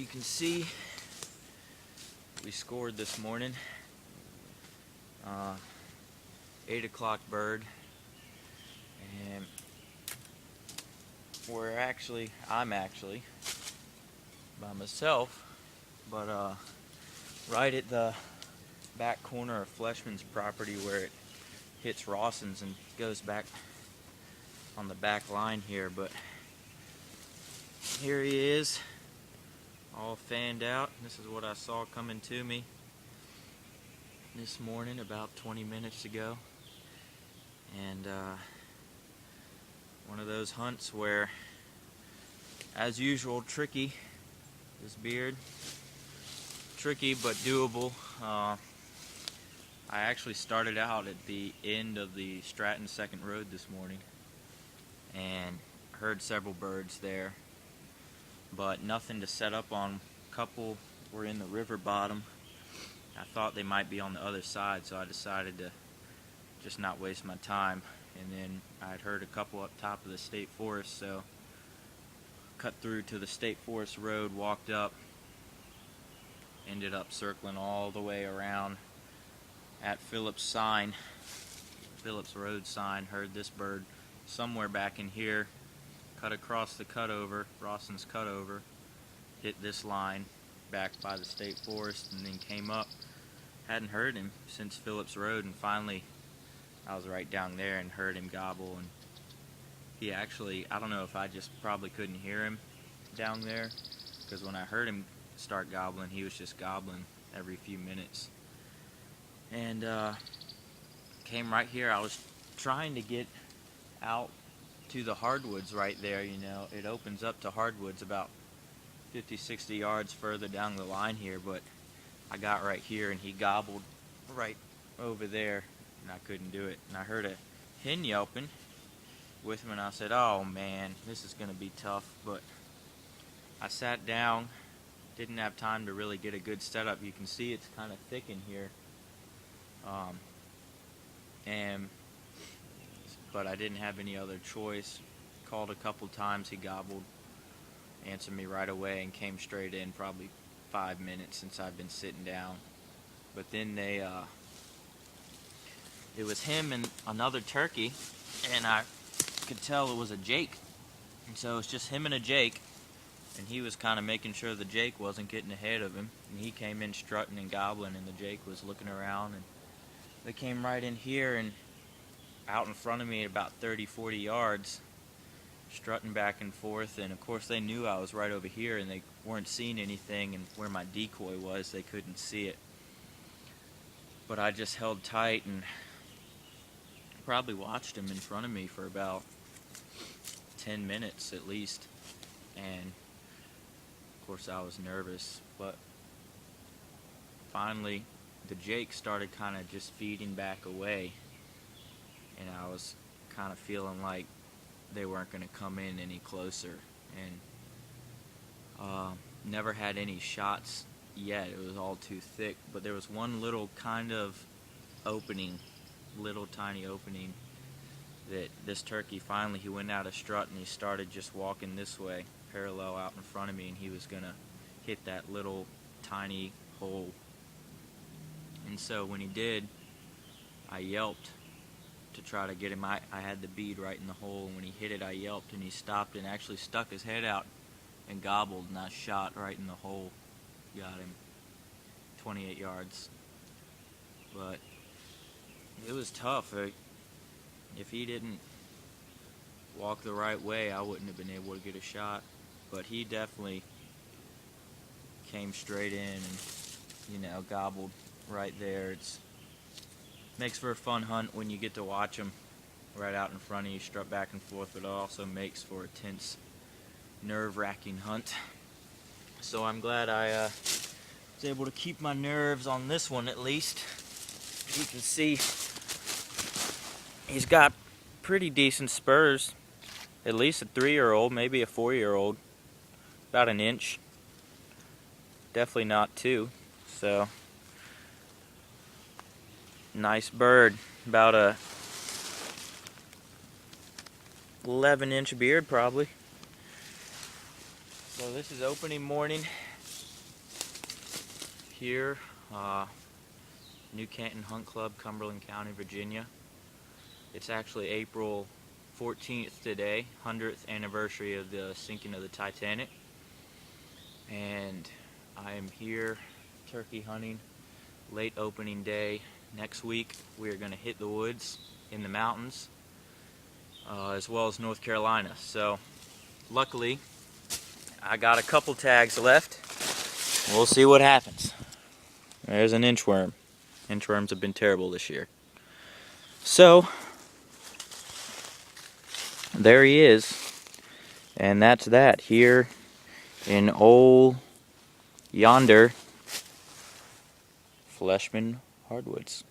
can see, we scored this morning. 8 o'clock bird, and I'm actually by myself, but right at the back corner of Fleshman's property where it hits Rawson's and goes back on the back line here. But here he is, all fanned out. This is what I saw coming to me this morning about 20 minutes ago. And one of those hunts where, as usual, tricky. This beard, tricky but doable. I actually started out at the end of the Stratton Second Road this morning and heard several birds there, but nothing to set up on. A couple were in the river bottom. I thought they might be on the other side, so I decided to just not waste my time. And then I'd heard a couple up top of the state forest, so cut through to the state forest road, walked up, ended up circling all the way around at Phillips Road sign. Heard this bird somewhere back in here, cut across the cutover, Rawson's cutover, hit this line back by the state forest, and then came up. Hadn't heard him since Phillips Road, and finally I was right down there and heard him gobble. And he actually, I don't know if I just probably couldn't hear him down there, because when I heard him start gobbling, he was just gobbling every few minutes. And came right here. I was trying to get out to the hardwoods right there. You know, it opens up to hardwoods about 50-60 yards further down the line here, but I got right here and he gobbled right over there, and I couldn't do it. And I heard a hen yelping with him, and I said, oh man, this is going to be tough. But I sat down, didn't have time to really get a good setup. You can see it's kind of thick in here, but I didn't have any other choice. Called a couple times, he gobbled, answered me right away, and came straight in. Probably 5 minutes since I've been sitting down. But then it was him and another turkey, and I could tell it was a jake. And so it's just him and a jake, and he was kind of making sure the jake wasn't getting ahead of him. And he came in strutting and gobbling, and the jake was looking around, and they came right in here and out in front of me at about 30-40 yards, strutting back and forth. And of course they knew I was right over here, and they weren't seeing anything, and where my decoy was they couldn't see it. But I just held tight and probably watched him in front of me for about 10 minutes at least. And of course I was nervous, but finally the jake started kind of just feeding back away, and I was kind of feeling like they weren't going to come in any closer. And never had any shots yet. It was all too thick, but there was one little kind of opening, little tiny opening, that this turkey finally, he went out of strut and he started just walking this way, parallel out in front of me, and he was going to hit that little tiny hole. And so when he did, I yelped to try to get him. I had the bead right in the hole, and when he hit it I yelped, and he stopped and actually stuck his head out and gobbled, and I shot right in the hole, got him 28 yards. But it was tough. If he didn't walk the right way, I wouldn't have been able to get a shot. But he definitely came straight in and, you know, gobbled right there. It's makes for a fun hunt when you get to watch them right out in front of you, strut back and forth, but it also makes for a tense, nerve-wracking hunt. So I'm glad I was able to keep my nerves on this one at least. You can see he's got pretty decent spurs, at least a 3-year-old, maybe a 4-year-old, about an inch, definitely not 2, so nice bird, about a 11-inch beard probably. So this is opening morning. here, New Canton Hunt Club, Cumberland County, Virginia. It's actually April 14th today, 100th anniversary of the sinking of the Titanic. And I am here turkey hunting, late opening day. Next week we are going to hit the woods in the mountains, as well as North Carolina. So luckily I got a couple tags left. We'll see what happens. There's an inchworm. Inchworms have been terrible this year. So there he is, and that's that here in old yonder Fleshman hardwoods.